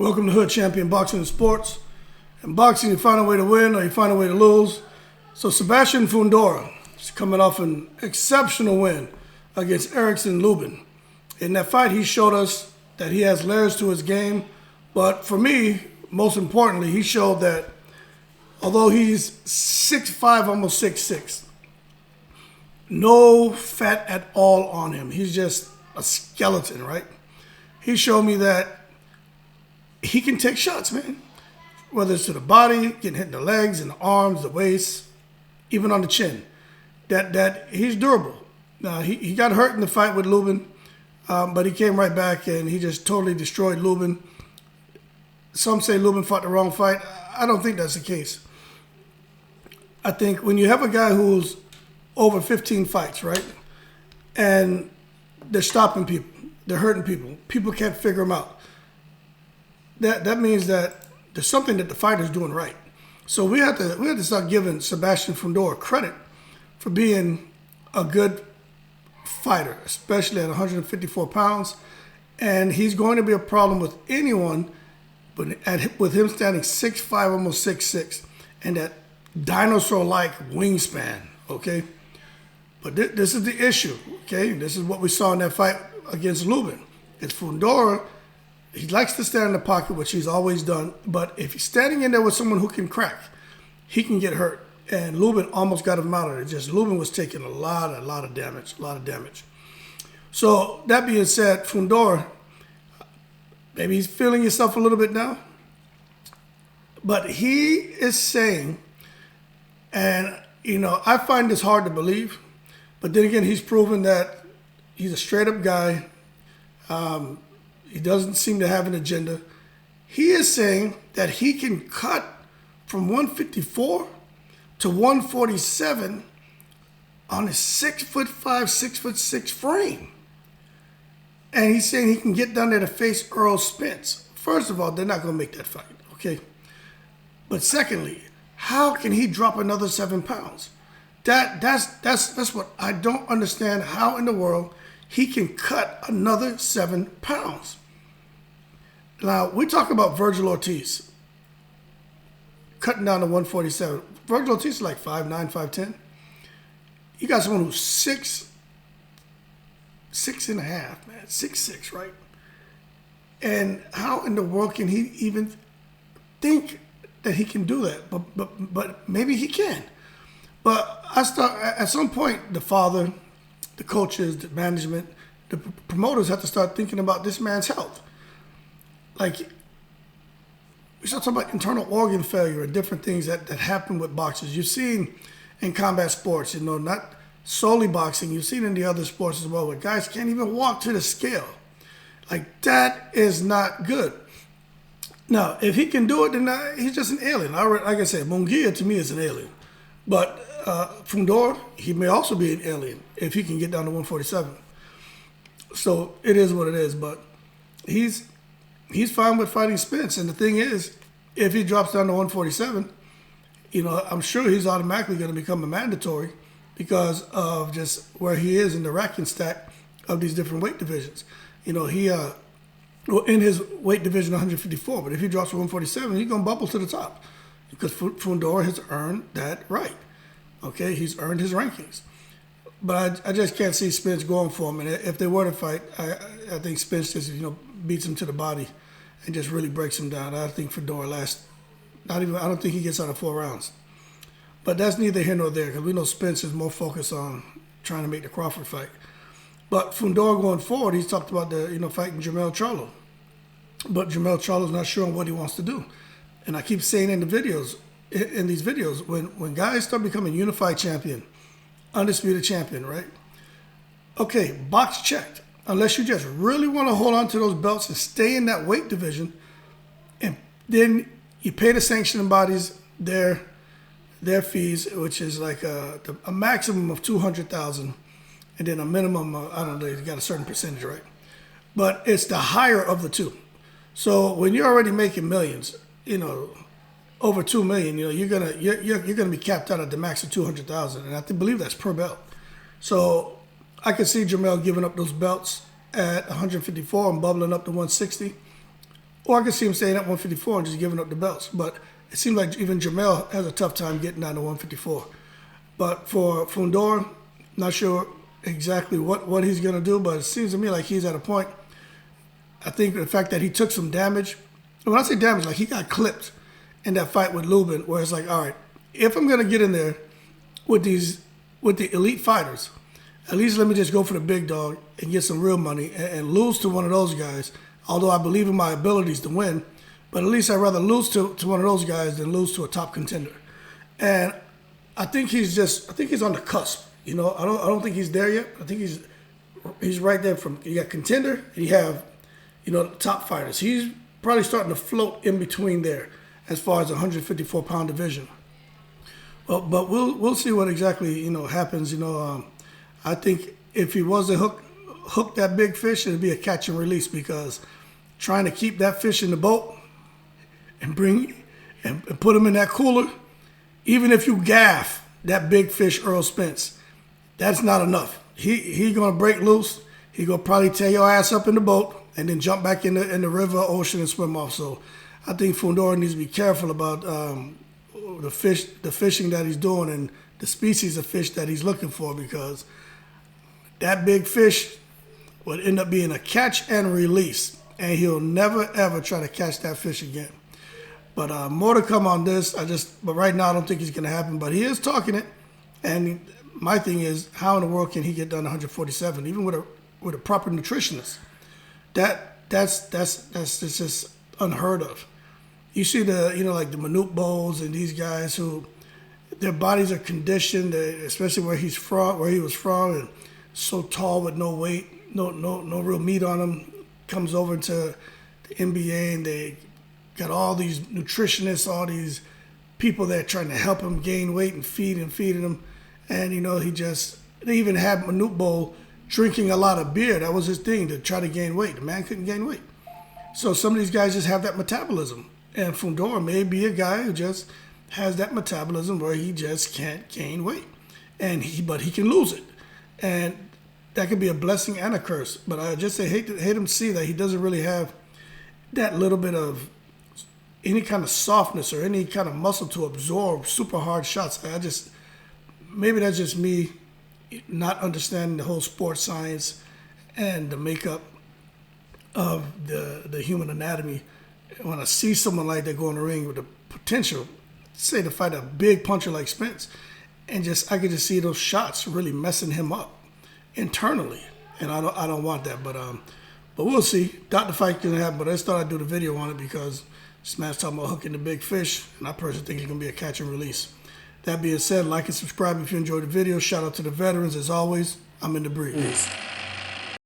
Welcome to Hood Champion Boxing and Sports. In boxing, you find a way to win or you find a way to lose. So Sebastian Fundora is coming off an exceptional win against Erickson Lubin. In that fight, he showed us that he has layers to his game. But for me, most importantly, he showed that although he's 6'5", almost 6'6", no fat at all on him. He's just a skeleton, right? He showed me that he can take shots, man. Whether it's to the body, getting hit in the legs, in the arms, the waist, even on the chin. That he's durable. Now, he got hurt in the fight with Lubin, but he came right back and he just totally destroyed Lubin. Some say Lubin fought the wrong fight. I don't think that's the case. I think when you have a guy who's over 15 fights, right, and they're stopping people, they're hurting people, people can't figure them out, that means that there's something that the fighter's doing right. So we have to start giving Sebastian Fundora credit for being a good fighter, especially at 154 pounds. And he's going to be a problem with anyone, but with him standing 6'5", almost 6'6", and that dinosaur-like wingspan, okay? But this is the issue, okay? This is what we saw in that fight against Lubin. It's Fundora. He likes to stand in the pocket, which he's always done. But if he's standing in there with someone who can crack, he can get hurt. And Lubin almost got him out of it. Just Lubin was taking a lot of damage. So that being said, Fundora, maybe he's feeling himself a little bit now. But he is saying, and I find this hard to believe, but then again, he's proven that he's a straight up guy. He doesn't seem to have an agenda. He is saying that he can cut from 154 to 147 on a 6'5", 6'6" frame. And he's saying he can get down there to face Errol Spence. First of all, they're not going to make that fight, okay? But secondly, how can he drop another 7 pounds? That's what I don't understand. How in the world he can cut another 7 pounds? Now, we talk about Virgil Ortiz cutting down to 147. Virgil Ortiz is like 5'9", 5'10". You got someone who's 6'6", man, 6'6", right? And how in the world can he even think that he can do that? But maybe he can. But at some point, the father, the coaches, the management, the promoters have to start thinking about this man's health. Like, we start talking about internal organ failure and different things that happen with boxers. You've seen in combat sports, not solely boxing. You've seen in the other sports as well, where guys can't even walk to the scale. Like, that is not good. Now, if he can do it, then he's just an alien. Like I said, Munguia to me is an alien. But Fundora, he may also be an alien if he can get down to 147. So it is what it is. But he's fine with fighting Spence. And the thing is, if he drops down to 147, I'm sure he's automatically going to become a mandatory because of just where he is in the ranking stack of these different weight divisions. He in his weight division 154, but if he drops to 147, he's going to bubble to the top because Fundora has earned that right. Okay, he's earned his rankings. But I just can't see Spence going for him. And if they were to fight, I think Spence just, beats him to the body and just really breaks him down. I think Fundora I don't think he gets out of 4 rounds. But that's neither here nor there because we know Spence is more focused on trying to make the Crawford fight. But Fundora going forward, he's talked about fighting Jermell Charlo. But Jermell Charlo's not sure on what he wants to do. And I keep saying in these videos, when guys start becoming unified champion, undisputed champion, right? Okay, box checked. Unless you just really want to hold on to those belts and stay in that weight division, and then you pay the sanctioning bodies their fees, which is like a maximum of $200,000, and then a minimum of, I don't know, you got a certain percentage, right? But it's the higher of the two. So when you're already making millions, over $2 million, you're gonna be capped out at the max of $200,000, and I believe that's per belt. So I could see Jermell giving up those belts at 154 and bubbling up to 160, Or I can see him staying at 154 and just giving up the belts. But it seems like even Jamel has a tough time getting down to 154. But for Fundora, not sure exactly what he's going to do, but it seems to me like he's at a point. I think the fact that he took some damage, when I say damage, like he got clipped in that fight with Lubin, where it's like, all right, if I'm going to get in there with the elite fighters, at least let me just go for the big dog and get some real money and lose to one of those guys. Although I believe in my abilities to win, but at least I'd rather lose to one of those guys than lose to a top contender. And I think he's on the cusp. You know, I don't think he's there yet. I think he's right there. From you got contender and you have, you know, the top fighters. He's probably starting to float in between there as far as the 154-pound division. Well, but we'll see what exactly, you know, happens. You know, I think if he was to hook that big fish, it'd be a catch and release, because trying to keep that fish in the boat and put him in that cooler, even if you gaff that big fish, Errol Spence, that's not enough. He gonna break loose. He gonna probably tear your ass up in the boat and then jump back in the river, ocean, and swim off. So I think Fundora needs to be careful about the fishing that he's doing and the species of fish that he's looking for, because that big fish would end up being a catch and release, and he'll never ever try to catch that fish again. But more to come on this. But right now I don't think it's gonna happen. But he is talking it, and my thing is, how in the world can he get down to 147, even with a proper nutritionist? That's just unheard of. You see like the Manute Bowles and these guys who their bodies are conditioned, especially where he was from, and so tall with no weight, no real meat on them, comes over into the NBA and they got all these nutritionists, all these people that are trying to help him gain weight and feeding him. And, you know, they even had Manute Bowles drinking a lot of beer. That was his thing, to try to gain weight. The man couldn't gain weight. So some of these guys just have that metabolism. And Fundora may be a guy who just has that metabolism where he just can't gain weight. But he can lose it. And that could be a blessing and a curse. But I just hate him to see that he doesn't really have that little bit of any kind of softness or any kind of muscle to absorb super hard shots. Maybe that's just me not understanding the whole sports science and the makeup of the human anatomy. When I see someone like that go in the ring with the potential, say, to fight a big puncher like Spence, and I could just see those shots really messing him up internally, and I don't want that. But we'll see. Doubt the fight's gonna happen, but I just thought I'd do the video on it because this man's talking about hooking the big fish, and I personally think it's gonna be a catch and release. That being said, like and subscribe if you enjoyed the video. Shout out to the veterans as always. I'm in the breed.